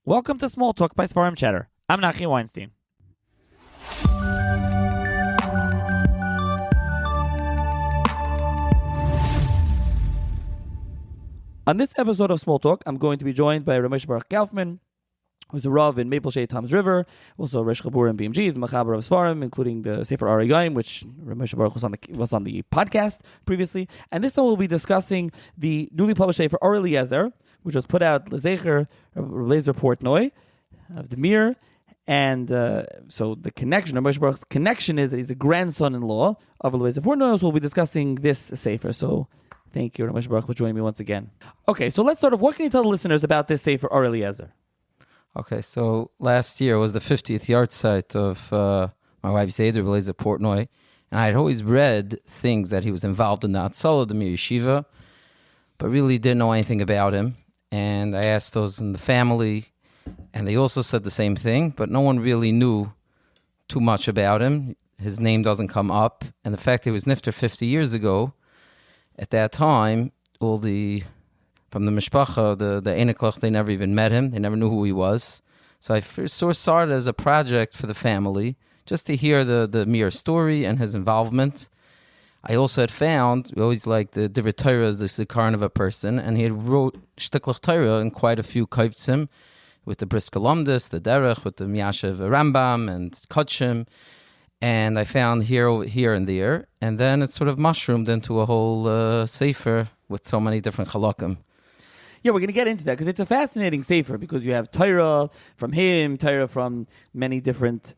Welcome to Small Talk by Sfarim Chatter. I'm Nachi Weinstein. On this episode of Small Talk, I'm going to be joined by Baruch Kaufman, who's a Rav in Maple Shade Tom's River, also Resh Chabur and BMG, is Machaber of Sfarim, including the Sefer Ari Goyim, which Moshe Baruch was on the podcast previously. And this time we'll be discussing the newly published Sefer Ari Lazer, which was put out Lazer Portnoy of the Mir. And so the connection, Moshe Baruch's connection is that he's a grandson-in-law of Lazer Portnoy, so we'll be discussing this Sefer. So thank you, Moshe Baruch, for joining me once again. Okay, so let's start off. What can you tell the listeners about this Sefer Ari Lazer? Okay, so last year was the 50th yahrzeit of my wife's Lazer Portnoy, and I had always read things that he was involved in the Hatzalah, the Mir Yeshiva, but really didn't know anything about him. And I asked those in the family, and they also said the same thing, but no one really knew too much about him. His name doesn't come up, and the fact that he was nifter 50 years ago, at that time, from the mishpacha, the Einiklach, they never even met him. They never knew who he was. So I first sort of started as a project for the family, just to hear the Mir story and his involvement. I also had found, we always like the Divrei Torah as the Zikaron of a person, and he had wrote Shtiklach Torah in quite a few kaitzim, with the Brisker Lomdus, the Derech, with the Miyashev Rambam, and Kodshim. And I found here and there, and then it sort of mushroomed into a whole sefer with so many different halakim. Yeah, we're going to get into that because it's a fascinating sefer because you have Torah from him, Torah from many different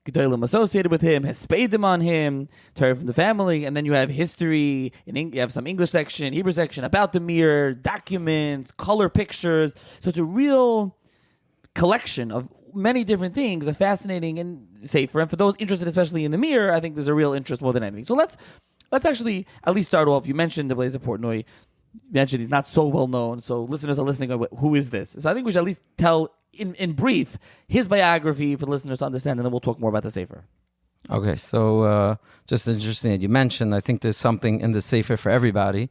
Gedolim associated with him, has Spadim on him, Torah from the family, and then you have history, you have some English section, Hebrew section about the Mir, documents, color pictures. So it's a real collection of many different things, a fascinating and sefer. And for those interested especially in the Mir, I think there's a real interest more than anything. So let's actually at least start off. You mentioned the Lazer Portnoy. You mentioned he's not so well known, so listeners are listening, who is this? So I think we should at least tell in brief his biography for the listeners to understand, and then we'll talk more about the sefer. Okay, so just interesting that you mentioned, I think there's something in the sefer for everybody,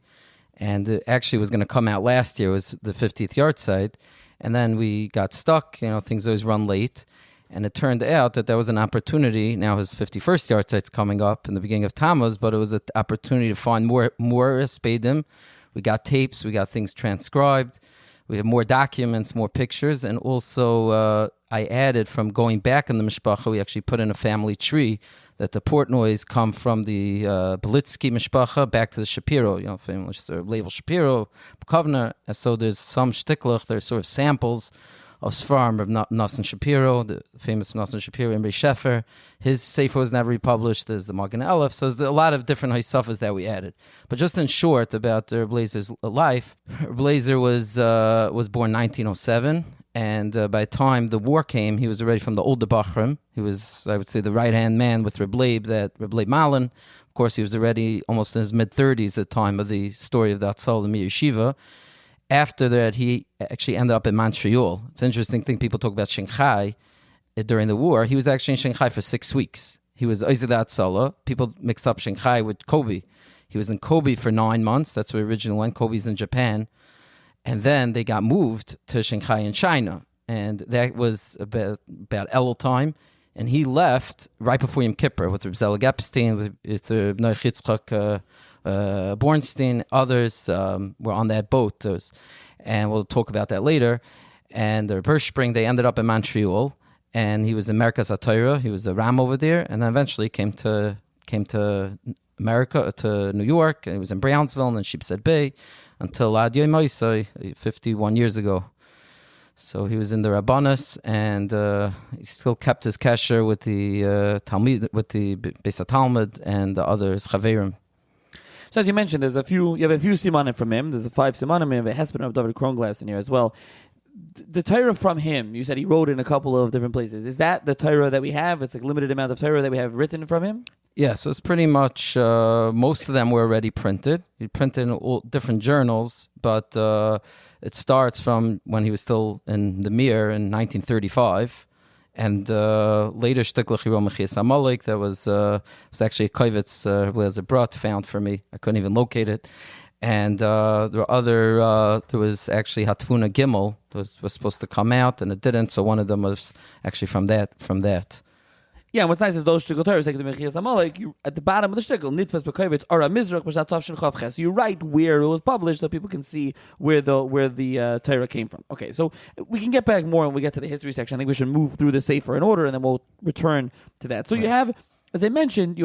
and it actually was going to come out last year. It was the 50th yahrzeit, and then we got stuck. Things always run late, and it turned out that there was an opportunity. Now his 51st yahrzeit's coming up in the beginning of Tammuz, but it was an opportunity to find more Spadim. We got tapes, we got things transcribed, we have more documents, more pictures, and also I added from going back in the mishpacha, we actually put in a family tree that the Portnoys come from the Belitsky mishpacha back to the Shapiro, famous label Shapiro, Kovner, and so there's some shtiklach, there's sort of samples of Sfarim of Nosson Shapiro, the famous Nosson Shapiro, Imre Shefer. His sefer was never republished. There's the Magen Aleph. So there's a lot of different Haisafas that we added. But just in short about Lazer's life, Lazer was born 1907, and by the time the war came, he was already from the older Bachrim. He was, I would say, the right-hand man with Reb Leib Malin. Of course, he was already almost in his mid-30s at the time of the story of the Hatzalah, the Mir Yeshiva. After that, he actually ended up in Montreal. It's an interesting thing. People talk about Shanghai during the war. He was actually in Shanghai for 6 weeks. He was Oizedat Sala. People mix up Shanghai with Kobe. He was in Kobe for 9 months. That's where originally went. Kobe's in Japan. And then they got moved to Shanghai in China. And that was about Elul time. And he left right before Yom Kippur with Reb Zelig Epstein, with Noach Yitzchak Bornstein, others were on that boat, and we'll talk about that later. And the Spring, they ended up in Montreal, and he was in Merkaz HaTorah. He was a Ram over there, and then eventually came to America, to New York, and he was in Brownsville and then Sheepshead Bay until Ad Yom Moshe, 51 years ago. So he was in the Rabbanis, and he still kept his kasher with the Talmud, with the Beis Talmud and the others Chaverim. So as you mentioned, you have a few simanim from him. There's 5 simanim. You have a Hesped of David Kronglass in here as well. The Torah from him, you said he wrote in a couple of different places. Is that the Torah that we have? It's like a limited amount of Torah that we have written from him? Yeah, so it's pretty much, most of them were already printed. He printed in all different journals, but it starts from when he was still in the Mir in 1935. And later, Shtiklach Hirom Mechias Amalek, that was actually a Kovetz Lazer brought, found for me. I couldn't even locate it. And there was actually Hatvuna Gimel was supposed to come out, and it didn't. So one of them was actually from that. Yeah, and what's nice is those shtickle Torahs, like the Mechias Amalek, you at the bottom of the shtickle, Nitfas Bekoivitz, Ara Mizrach, B'shat Tov Shin Chav Ches. So you write where it was published so people can see where the Torah came from. Okay, so we can get back more when we get to the history section. I think we should move through the Sefer in order, and then we'll return to that. So you have, as I mentioned,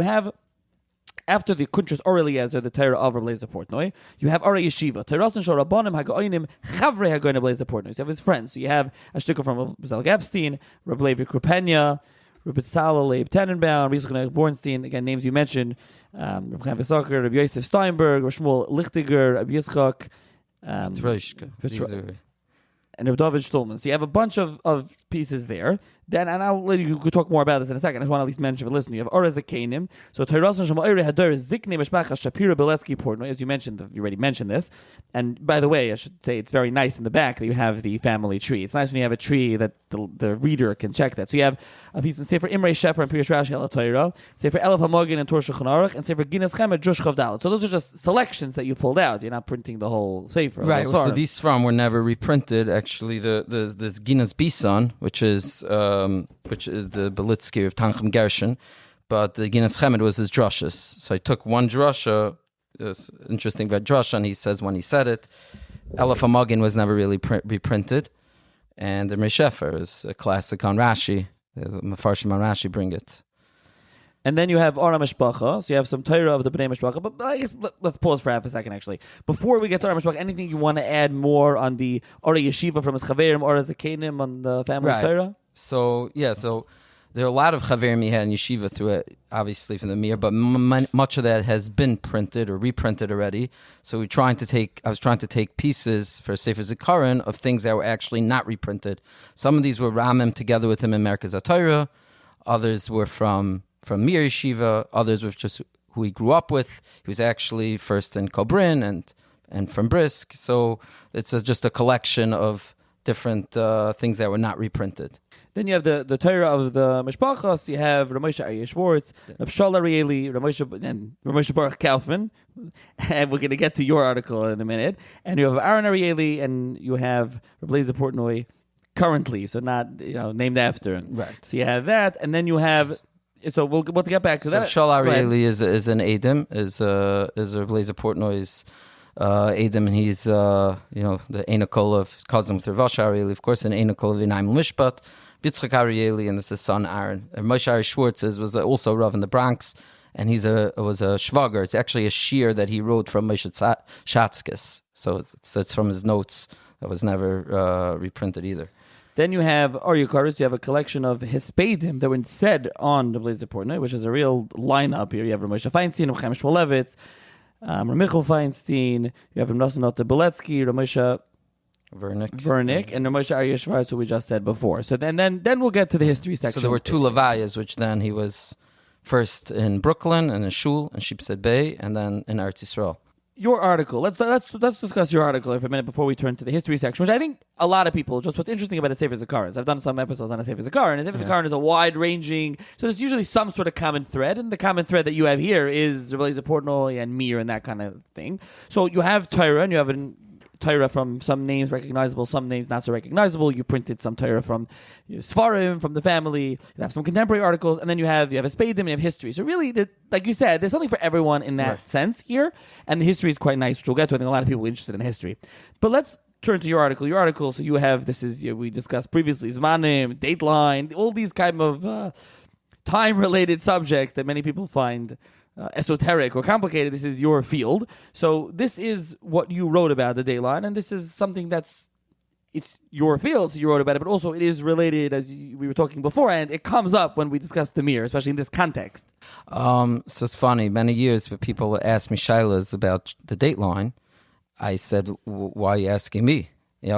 after the Kuntrus Or Eliezer, the Torah of Rabbi Lazer Portnoy, you have Ara Yeshiva, Terasin Shor Rabbanim Hagoinim Chavrei Hagoinim Rabbi Lazer Portnoy. So you have his friends. So you have a shtickle from Rabbi Epstein, Rabbi Levi Krupenya, Rabbi Tzala, Leib Tenenbaum, Rabbi Yitzchak Bornstein, again, names you mentioned, Rabbi Chaim Vesaker, Rabbi Yosef Steinberg, Rabbi Shmuel Lichtiger, Rabbi Yitzchak, and Rabbi David Stolman. So you have a bunch of pieces there. Then, and I'll let you talk more about this in a second. I just want to at least mention for listening. You have Orez Akanim. So Tayrasan Shema Oire Hadar Zikne Meshpacha Shapira Beletsky Portnoy. As you mentioned, you already mentioned this. And by the way, I should say it's very nice in the back that you have the family tree. It's nice when you have a tree that the reader can check that. So you have a piece of Sefer Imrei Shefer and Pirush Rashi Al Torah, Sefer Elef Hamogin and Tor Shulchan Aruch, and Sefer Ginas Chemed Jush Chav Dalet. So those are just selections that you pulled out. You're not printing the whole Sefer. Right. So these from were never reprinted. Actually, this Ginas Bison, which is the Belitsky of Tanchem Gershon, but the Ginas Chemed was his drushes. So I took one drusha, interesting drusha, and he says when he said it, Elef Hamogin was never really reprinted, and the Meshefer is a classic on Rashi. Mefarshim on Rashi bring it. And then you have Ara Mishpacha, so you have some Torah of the Bnei Mishpacha, but I guess let's pause for half a second, actually. Before we get to Ara Mishpacha, anything you want to add more on the Ara Yeshiva from his Chaverim, Ara Zakanim on the family's Torah? So there are a lot of Chaverim he had in Yeshiva through it, obviously from the Mir, but much of that has been printed or reprinted already. So I was trying to take pieces for Sefer Zikaron of things that were actually not reprinted. Some of these were Ramim together with him in Merkaz HaTorah, others were from Mir Yeshiva, others were just who he grew up with. He was actually first in Kobrin and from Brisk. So it's just a collection of different things that were not reprinted. Then you have the Torah of the Mishpachos. You have Ramosha Aryeh Schwartz, Rabshal Arieli, Ramosha Baruch Kaufman, and we're going to get to your article in a minute. And you have Aaron Arieli, and you have Rabbi Lazer Portnoy currently, so not named after. Right. So you have that, and then you have. So we'll get back to that. Rabshal Arieli is an Edom, is Rabbi Lazer Portnoy's Edom, and he's the Einakol of his cousin with Rav Arieli, of course, and Einakol of Inaim Mishpat. Yitzchak Arieli, and this is his son Aaron. And Moshe Ari Schwartz was also Rav in the Bronx, and was a shvager. It's actually a shir that he wrote from Moshe Shatzkis. So it's from his notes that was never reprinted either. Then you have Aryukaris. You have a collection of Hespedim that were said on the Blazer Portnoy, which is a real lineup here. You have Moshe Feinstein, Chaim Shmulevitz, Michael Feinstein. You have Nosonot Beletsky, Moshe Vernick, and Moshe Aryeh Schwartz, who we just said before. So then we'll get to the history section. So there were two Levayas, which then he was first in Brooklyn and in Shul and Sheepshead Bay, and then in Eretz Yisrael. Your article. Let's discuss your article for a minute before we turn to the history section, which I think a lot of people. Just what's interesting about a Sefer Zikaron. I've done some episodes on a Sefer Zikaron, and a Sefer Zikaron is a wide-ranging. So there's usually some sort of common thread, and the common thread that you have here is Rabbi Lazer Portnoy and Mir and that kind of thing. So you have Torah, and you have Torah from some names recognizable, some names not so recognizable. You printed some Torah from Sfarim, from the family. You have some contemporary articles, and then you have Espedim and you have history. So really, like you said, there's something for everyone in that sense here, and the history is quite nice, which we'll get to. I think a lot of people are interested in history. But let's turn to your article. Your article, so you have, we discussed previously, Zmanim, Dateline, all these kind of time-related subjects that many people find esoteric or complicated. This is your field. So this is what you wrote about, the Dayline, and this is something it's your field, so you wrote about it, but also it is related, as we were talking before, and it comes up when we discuss the Mir, especially in this context. So it's funny, many years when people ask me shilas about the Dateline, I said, why are you asking me?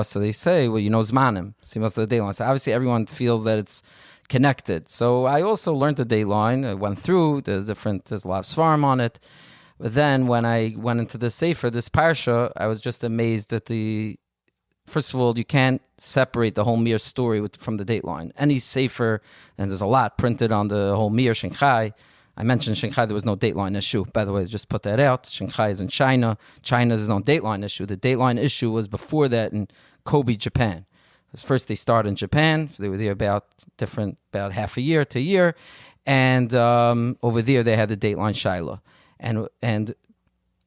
So they say, well, Zmanim, see most of the Dateline. So obviously everyone feels that it's connected. So I also learned the Dayline. I went through there's a lot of svarim on it. But then when I went into the Sefer, this parsha, I was just amazed at first of all, you can't separate the whole Mir story from the Dateline. Any Sefer, and there's a lot printed on the whole Mir Shanghai, I mentioned Shanghai, there was no dateline issue. By the way, just put that out. Shanghai is in China. China, there's no dateline issue. The dateline issue was before that in Kobe, Japan. First, they started in Japan. They were there about half a year to a year. And over there, they had the dateline Shiloh. And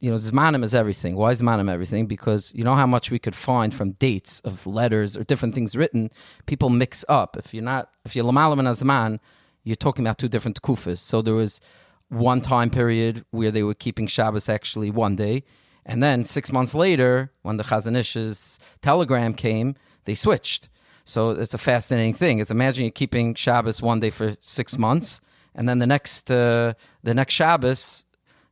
Zmanim is everything. Why is Zmanim everything? Because you know how much we could find from dates of letters or different things written. People mix up. If you're Lamalam and Azman, you're talking about two different kufas. So there was one time period where they were keeping Shabbos actually one day. And then 6 months later, when the Chazon Ish's telegram came, they switched. So it's a fascinating thing. It's imagine you're keeping Shabbos one day for 6 months, and then the next Shabbos,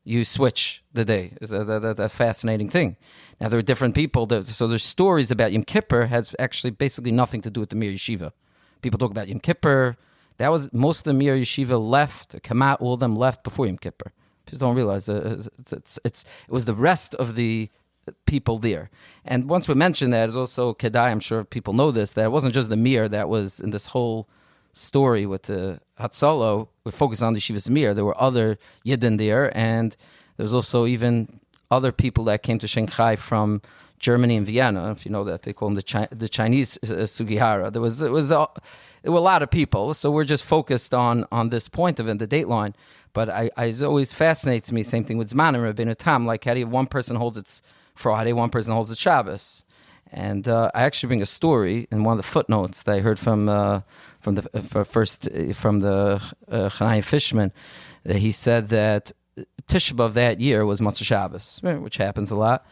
you switch the day. That's a fascinating thing. Now, there are different people. So there's stories about Yom Kippur has actually basically nothing to do with the Mir Yeshiva. People talk about Yom Kippur. That was most of the Mir Yeshiva left, Kamat, all of them left before Yom Kippur. People don't realize it was the rest of the people there. And once we mentioned that, it's also Kedai, I'm sure people know this, that it wasn't just the Mir that was in this whole story with the Hatzalah. We focused on the Yeshivas Mir. There were other Yidden there, and there was also even other people that came to Shanghai from Germany and Vienna. If you know that, they call them the Chinese Sugihara. There were a lot of people, so we're just focused on this point of it, the dateline. But it always fascinates me, same thing with Zman and Rabbeinu Tam, like how do you have one person holds its Friday, one person holds its Shabbos. And I actually bring a story in one of the footnotes that I heard from the Chanai Fishman. That he said that Tisha B'Av that year was Motzei Shabbos, which happens a lot,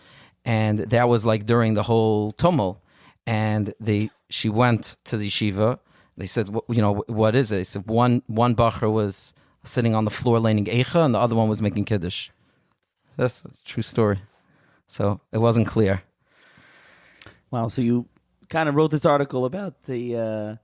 and that was like during the whole tumult. And she went to the yeshiva. They said, what is it? They said one bacher was sitting on the floor learning Eicha, and the other one was making Kiddush. That's a true story. So it wasn't clear. Wow, so you kind of wrote this article about the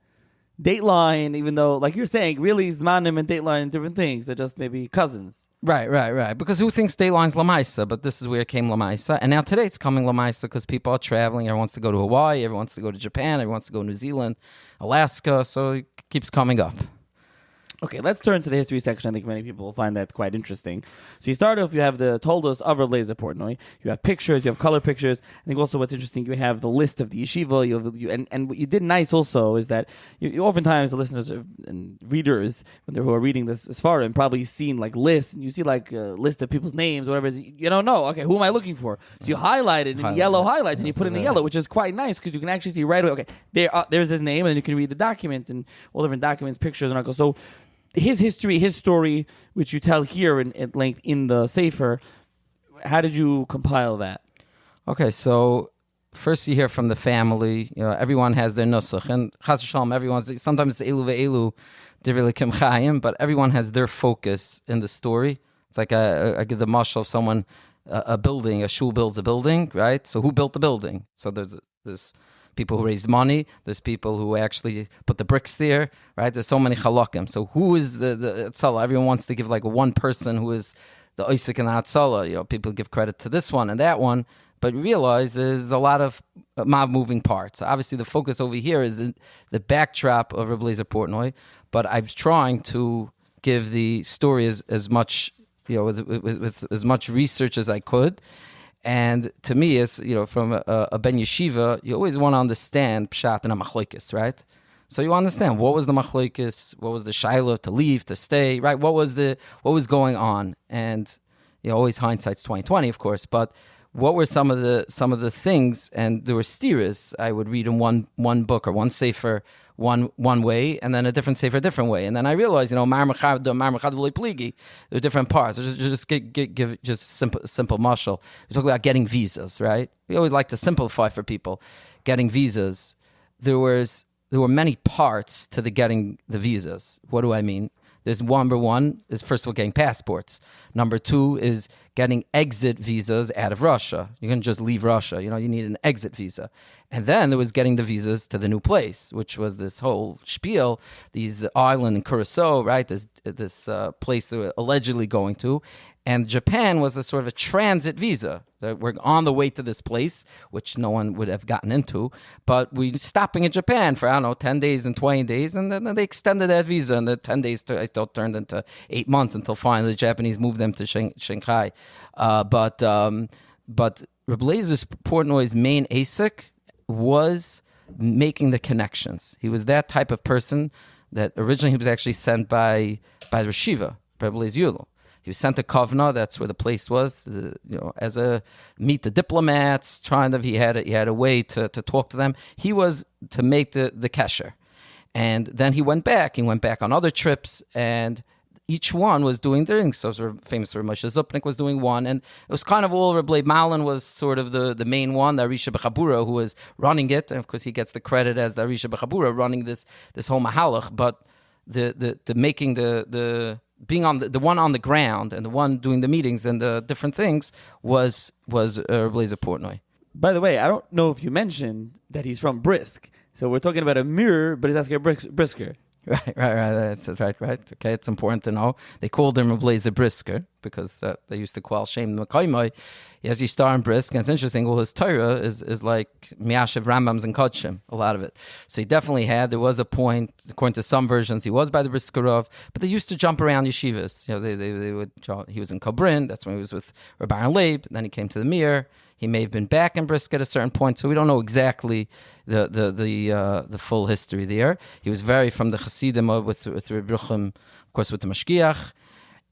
Dateline, even though, like you're saying, really Zmanim and Dateline are different things. They're just maybe cousins. Right. Because who thinks Dateline's Lamaisa? But this is where it came Lamaisa. And now today it's coming Lamaisa because people are traveling. Everyone wants to go to Hawaii. Everyone wants to go to Japan. Everyone wants to go to New Zealand, Alaska. So it keeps coming up. Okay, let's turn to the history section. I think many people will find that quite interesting. So you start off, you have the Toldos of Lazer Portnoy. You have pictures, you have color pictures. I think also what's interesting, you have the list of the yeshiva. And what you did nice also is that you oftentimes the listeners and readers, when they're who are reading this as far and probably seen like lists, and you see like a list of people's names, whatever it is, you don't know, okay, who am I looking for? So you highlight it in yellow highlight, and you put in the yellow, which is quite nice because you can actually see right away, okay, there's his name, and then you can read the document and all different documents, pictures, and articles. So his history, his story, which you tell here at length in the Sefer, how did you compile that? Okay, so first you hear from the family. Everyone has their nusach, and Chas v'Shalom, sometimes it's elu ve'elu, divrei kim chayim, but everyone has their focus in the story. It's like I give the mashal of someone, a building, a shul builds a building, right? So who built the building? So there's people who raised money. There's people who actually put the bricks there, right? There's so many halakim. So who is the Tzala? Everyone wants to give like one person who is the Isaac and the Tzala. People give credit to this one and that one, but you realize there's a lot of moving parts. Obviously, the focus over here is in the backdrop of Rabbi Lazer Portnoy, but I was trying to give the story as much, with as much research as I could. And to me, as from a ben yeshiva, you always want to understand pshat and a machlokes, right? So you understand what was the machlokes, what was the shiloh to leave, to stay, right? What was going on? And always hindsight's 20/20, of course. But what were some of the things? And there were steers. I would read in one book or one sefer one way, and then a different sefer a different way. And then I realized, mar mechad v'loy pligi. There are different parts. So just give just simple mashal. We talk about getting visas, right? We always like to simplify for people. Getting visas. There were many parts to the getting the visas. What do I mean? There's number one is first of all getting passports. Number two is getting exit visas out of Russia. You can just leave Russia. You need an exit visa. And then there was getting the visas to the new place, which was this whole spiel, these island in Curacao, right? This place they were allegedly going to. And Japan was a sort of a transit visa. That we're on the way to this place, which no one would have gotten into, but we stopping in Japan for, 10 days and 20 days, and then they extended that visa, and the 10 days still turned into 8 months until finally the Japanese moved them to Shanghai. But Rabbi Lazer's Portnoy's main ASIC was making the connections. He was that type of person that originally he was actually sent by the Yeshiva, Rabbi Lazer. He was sent to Kaufman, that's where the place was, as a meet the diplomats. He had a way to talk to them. He was to make the kesher, and then he went back. He went back on other trips, and each one was doing things. So famous for Moshe Zupnik was doing one, and it was kind of all. Rabbi Malin was sort of the main one, the Arisha B'Chabura, who was running it, and of course he gets the credit as the Arisha B'Chabura running this whole mahalach. But the making the being on the one on the ground and the one doing the meetings and the different things was Lazer Portnoy. By the way, I don't know if you mentioned that he's from Brisk. So we're talking about a mirror, but he's asking a Brisker. Right. That's right. Okay, it's important to know. They called him Lazer Brisker because they used to call Shem Mekaymai. As you star in Brisk, and it's interesting, all his Torah is like Miyashiv Rambams and Kodshim, a lot of it. So he definitely there was a point, according to some versions, he was by the Briskerov, but they used to jump around yeshivas. They would. He was in Kobrin, that's when he was with Rabbi Aaron Leib, then he came to the Mir. He may have been back in Brisk at a certain point, so we don't know exactly the full history there. He was very from the Hasidim with Rabbi Bruchim, of course, with the Mashgiach,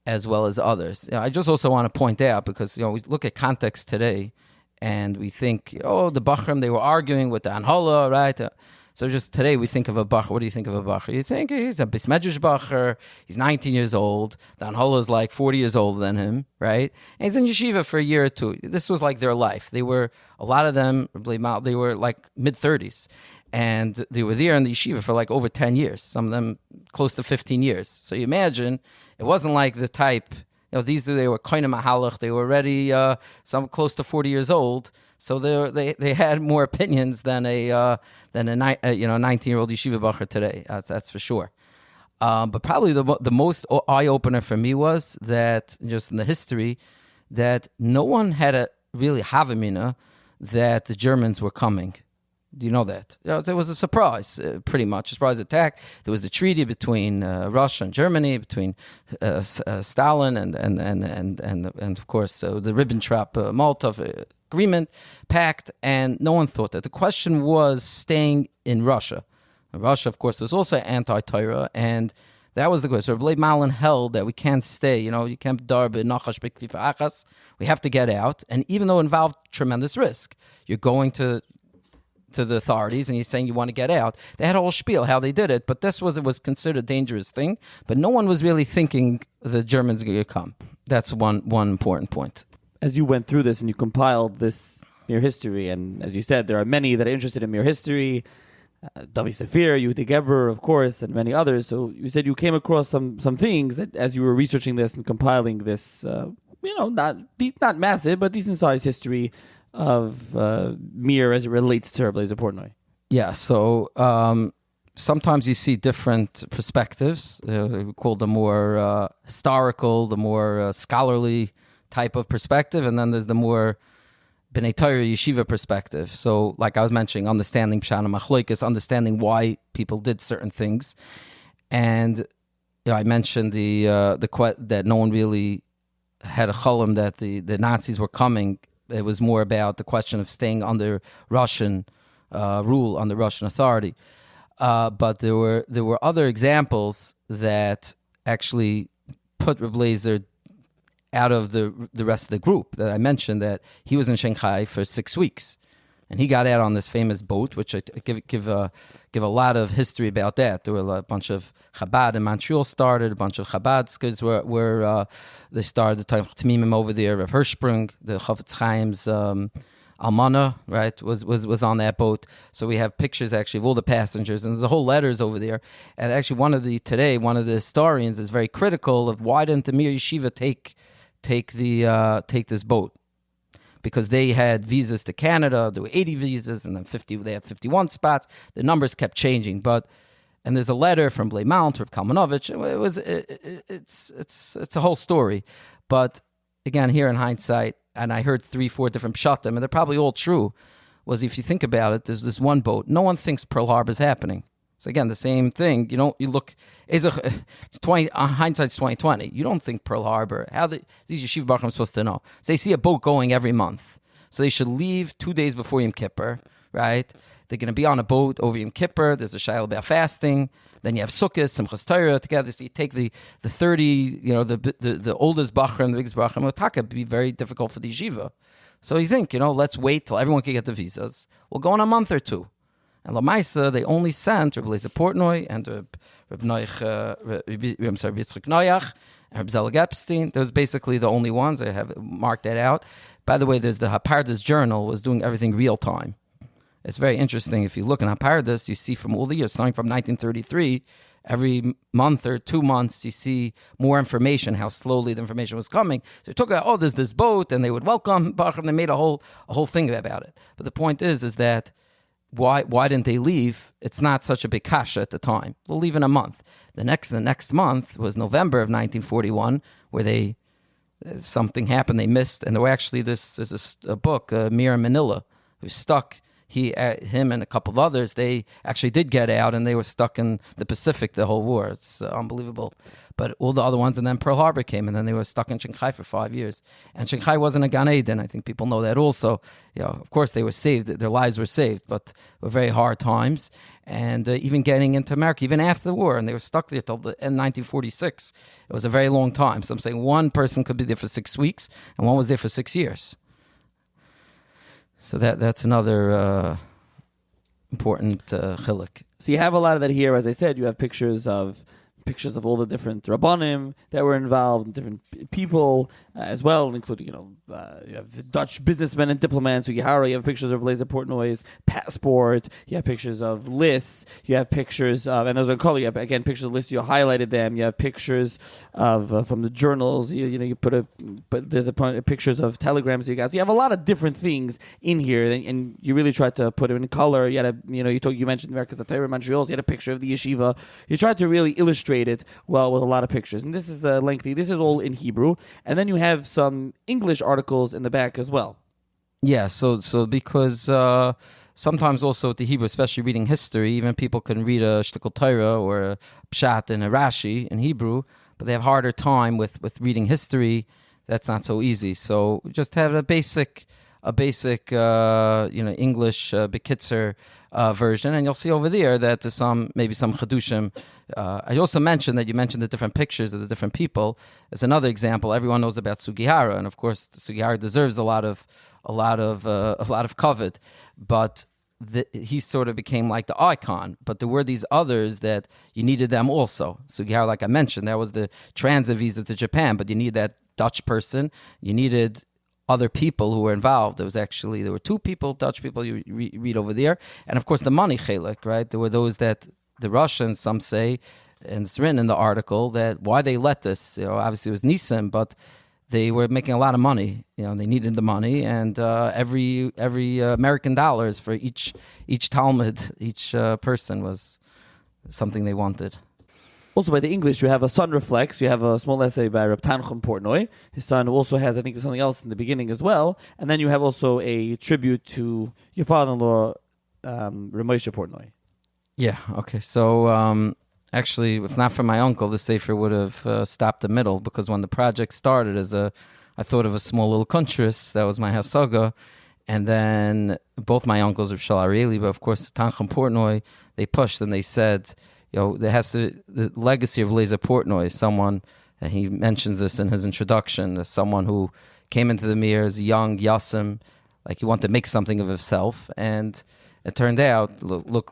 as well as others. I just also want to point out, because we look at context today, and we think, the Bachrim, they were arguing with the Anhola, right? So just today we think of a Bacher. What do you think of a Bacher? You think he's a Bismedrash Bacher. He's 19 years old. The Anhola is like 40 years older than him, right? And he's in yeshiva for a year or two. This was like their life. They were, a lot of them, they were like mid-30s. And they were there in the yeshiva for like over 10 years. Some of them close to 15 years. So you imagine, it wasn't like the type, they were kind of mahalach. They were already some close to 40 years old. So they had more opinions than a 19-year-old yeshiva bacher today. That's for sure. But probably the most eye opener for me was that just in the history that no one had a really havamina that the Germans were coming. Do you know that? It was a surprise, pretty much a surprise attack. There was the treaty between Russia and Germany, between Stalin and of course the Ribbentrop-Molotov agreement, pact, and no one thought that. The question was staying in Russia. And Russia, of course, was also anti-Torah, and that was the question. So Rabbi Malin held that we can't stay. You can't darbe nachash b'kfifa achas. We have to get out, and even though it involved tremendous risk, you're going to the authorities and you're saying you want to get out. They had a whole spiel how they did it, but it was considered a dangerous thing. But no one was really thinking the Germans are going to come. That's one important point. As you went through this and you compiled this Mir history, and as you said, there are many that are interested in Mir history, Davi Safir, Yehuda Geber, of course, and many others. So you said you came across some things that as you were researching this and compiling this, not massive, but decent sized history of Mir as it relates to Lazer Portnoy. Yeah, so sometimes you see different perspectives. We call the more historical, the more scholarly type of perspective, and then there's the more B'nai Torah Yeshiva perspective. So, like I was mentioning, understanding Pshat Machloikis, understanding why people did certain things, and I mentioned that no one really had a cholim that the Nazis were coming. It was more about the question of staying under Russian rule, under Russian authority. But there were other examples that actually put Reb Lazer out of the rest of the group. That I mentioned that he was in Shanghai for 6 weeks, and he got out on this famous boat, which I give a lot of history about that. There were a bunch of Chabad in Montreal started, a bunch of Chabadskas were they started the time of Tamimim over there. Rav Hirschsprung, the Chofetz Chaim's Almana, right, was on that boat. So we have pictures actually of all the passengers, and there's a whole letters over there. And actually, one of the historians is very critical of why didn't the Mir Yeshiva take this boat, because they had visas to Canada. There were 80 visas, and then 50. They had 51 spots. The numbers kept changing, and there's a letter from Blay Mount, Rav Kalmanovich. It's a whole story, but again, here in hindsight, and I heard 3-4 different pshatim, and they're probably all true, was if you think about it, there's this one boat. No one thinks Pearl Harbor is happening. So again, the same thing. You look, hindsight's 2020. You don't think Pearl Harbor. These yeshiva baruchim are supposed to know. So they see a boat going every month. So they should leave 2 days before Yom Kippur, right? They're going to be on a boat over Yom Kippur. There's a shayla about fasting. Then you have Sukkot, Simchas Torah together. So you take the 30, the oldest bacher and the biggest bacher. It would be very difficult for the yeshiva. So you think, let's wait till everyone can get the visas. We'll go in a month or two. And Lamaisa, they only sent Rabbi Lazer Portnoy and Rabbi Yitzchak Noyach and Rabbi Zelig Epstein. Those basically the only ones. I have marked that out. By the way, there's the Hapardas Journal was doing everything real time. It's very interesting. If you look in Hapardas, you see from all the years, starting from 1933, every month or 2 months, you see more information, how slowly the information was coming. So they talk about, there's this boat, and they would welcome Baruch, and they made a whole thing about it. But the point is that why didn't they leave? It's not such a big kasha at the time. They'll leave in a month. The next month was November of 1941, where something happened they missed, and there were actually there's a book, Mir in Manila, who's stuck. Him and a couple of others, they actually did get out, and they were stuck in the Pacific the whole war. It's unbelievable. But all the other ones, and then Pearl Harbor came, and then they were stuck in Shanghai for 5 years. And Shanghai wasn't a Gan Eden. I think people know that also. Of course, they were saved. Their lives were saved, but were very hard times. And even getting into America, even after the war, and they were stuck there till the end 1946. It was a very long time. So I'm saying one person could be there for 6 weeks, and one was there for 6 years. So that's another important chiluk. So you have a lot of that here. As I said, you have pictures of all the different rabbanim that were involved, different people as well, including, you have the Dutch businessmen and diplomats, Sugihara. You have pictures of Lazer Portnoy's passport. You have pictures of lists. You have pictures of, and those are color. You have, again, pictures of lists. You highlighted them. You have pictures of from the journals. You put there's pictures of telegrams. You guys. You have a lot of different things in here, and you really tried to put them in color. You had you mentioned America's Torah in Montreal. You had a picture of the yeshiva. You tried to really illustrate it well with a lot of pictures, and this is lengthy. This is all in Hebrew, and then you have some English articles in the back as well. Yeah, so because sometimes also with the Hebrew, especially reading history, even people can read a shtickle Torah or a pshat and a Rashi in Hebrew, but they have harder time with reading history. That's not so easy. So just have a basic English bekitzer version, and you'll see over there that there's maybe some chedushim. I also mentioned that you mentioned the different pictures of the different people. As another example, everyone knows about Sugihara, and of course Sugihara deserves a lot of kavod, but he sort of became like the icon. But there were these others that you needed them also. Sugihara, like I mentioned, that was the transit visa to Japan, but you need that Dutch person. You needed other people who were involved. There were 2 people, Dutch people, you read over there. And of course the money chelik, right? There were those that the Russians, some say, and it's written in the article, that why they let this, obviously it was Nissan, but they were making a lot of money. They needed the money, and every American dollars for each Talmud, each person was something they wanted. Also, by the English, you have a Sun Reflects. You have a small essay by Reb Tanchum Portnoy. His son also has, I think, something else in the beginning as well. And then you have also a tribute to your father-in-law, Reb Moshe Portnoy. Yeah, okay. So, actually, if not for my uncle, the Sefer would have stopped the middle, because when the project started I thought of a small little kuntris. That was my hasaga. And then both my uncles are Shal Arieli, but of course, Tanchum Portnoy, they pushed and they said, the legacy of Lazer Portnoy is someone, and he mentions this in his introduction, as someone who came into the Mir as a young Yasim, like he wanted to make something of himself, and it turned out, look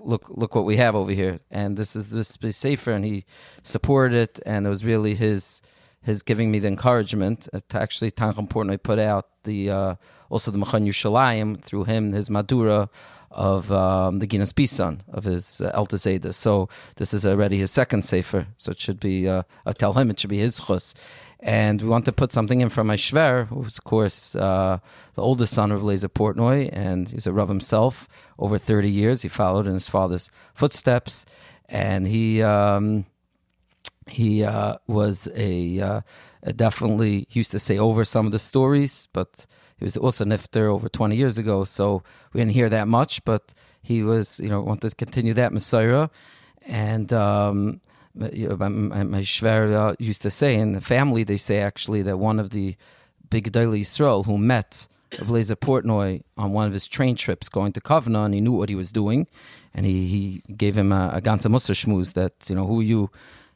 what we have over here. And this is this Sefer, and he supported it, and it was really his giving me the encouragement to actually Tanchum Portnoy put out also the Mechan Yerushalayim through him, his Madura of the Guinness Bisan of his Elta Zayda. So this is already his second Sefer, so it should be, I tell him it should be his chus. And we want to put something in for my Shver, who's of course the oldest son of Lazer Portnoy, and he's a Rav himself. Over 30 years, he followed in his father's footsteps, and he He was definitely used to say over some of the stories, but he was also nifter over 20 years ago, so we didn't hear that much. But he was, wanted to continue that Messiah, and my shver used to say in the family, they say actually that one of the big Gedolei Yisrael who met Lazer Portnoy on one of his train trips going to Kaufman, and he knew what he was doing, and he gave him a ganze Musar shmooze that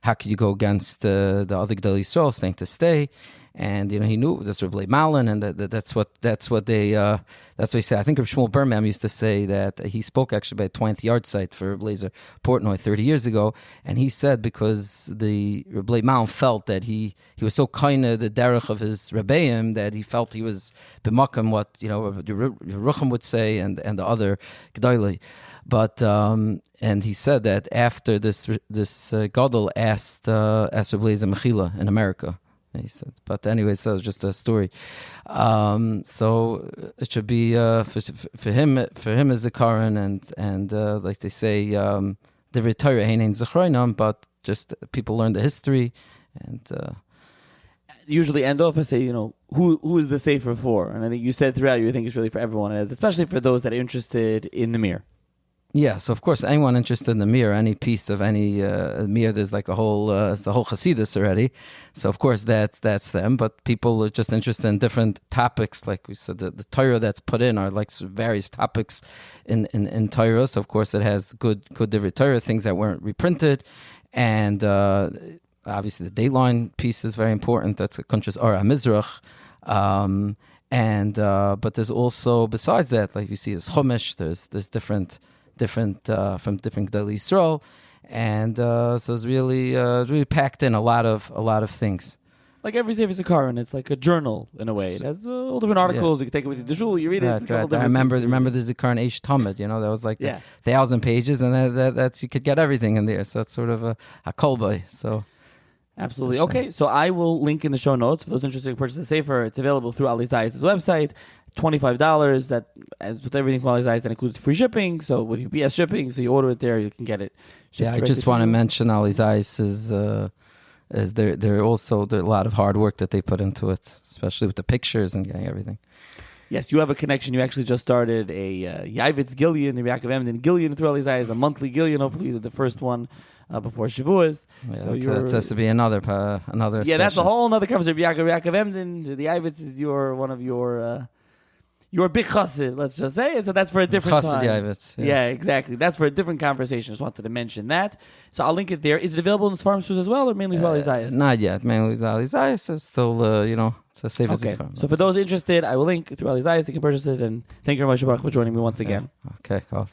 how could you go against the other Gedolei Yisrael saying to stay. And he knew this Rabbi Malin, and that's what they say. I think Rabbi Shmuel Birnbaum used to say that he spoke actually by a 20th yard site for Lazer Portnoy 30 years ago, and he said because the Rabbi Malin felt that he was so kind of the derech of his Rebbeim that he felt he was b'makam what Rucham would say and the other Gedolei. But and he said that after this Gadol asked Rabbi Lazer Mechila in America. He said, but anyway, so it's just a story. So it should be for him as the Karan, and like they say, the retire heinin zechroinam, but just people learn the history, and usually end off and say, who is the sefer for? And I think you said throughout, you think it's really for everyone, especially for those that are interested in the mir. Yeah, so of course, anyone interested in the mir, any piece of any mir, there's like it's a whole Hasidus already. So of course, that's them. But people are just interested in different topics, like we said, the Torah that's put in are like various topics in Torah. So of course, it has good different Torah things that weren't reprinted, and obviously the Dateline piece is very important. That's a Kuntres Ora Mizrach. But there's also, besides that, like you see, there's Chumash, there's different from different Gedolei Yisrael, and so it's really packed in a lot of things. Like every Sefer Zikaron, it's like a journal in a way. It has all different articles. You can take it with you to shul. You read it. Right. I remember the Zikaron Eish Tamid. That was like 1,000 pages, and that's you could get everything in there. So it's sort of a kolbay. So. Absolutely. Okay, so I will link in the show notes for those interested in purchasing a Sefer. It's available through Ali Zayas' website. $25. That, as with everything from Ali Zayas, that includes free shipping. So with UPS shipping, so you order it there, you can get it. Yeah, I just want to mention Ali Zayas is there also a lot of hard work that they put into it, especially with the pictures and getting everything. Yes, you have a connection. You actually just started a Yavitz Gillian, Yaakov Emden Gillian through Ali Zayas, a monthly Gillian. Hopefully, you did the first one before Shavuos. Yeah, so that has to be another. Yeah, session. That's a whole other conversation. Yaakov Emden, the Yavitz is one of your big chassid, let's just say. And so that's for a different time. Yavitz, yeah, exactly. That's for a different conversation. Just wanted to mention that. So I'll link it there. Is it available in the farm stores as well, or mainly through Ali Zayas? Not yet. Mainly through Ali Zayas. It's still, it's a safe as okay. So for those interested, I will link through Ali Zayas. You can purchase it. And thank you very much, Baruch, for joining me once again. Okay, cool.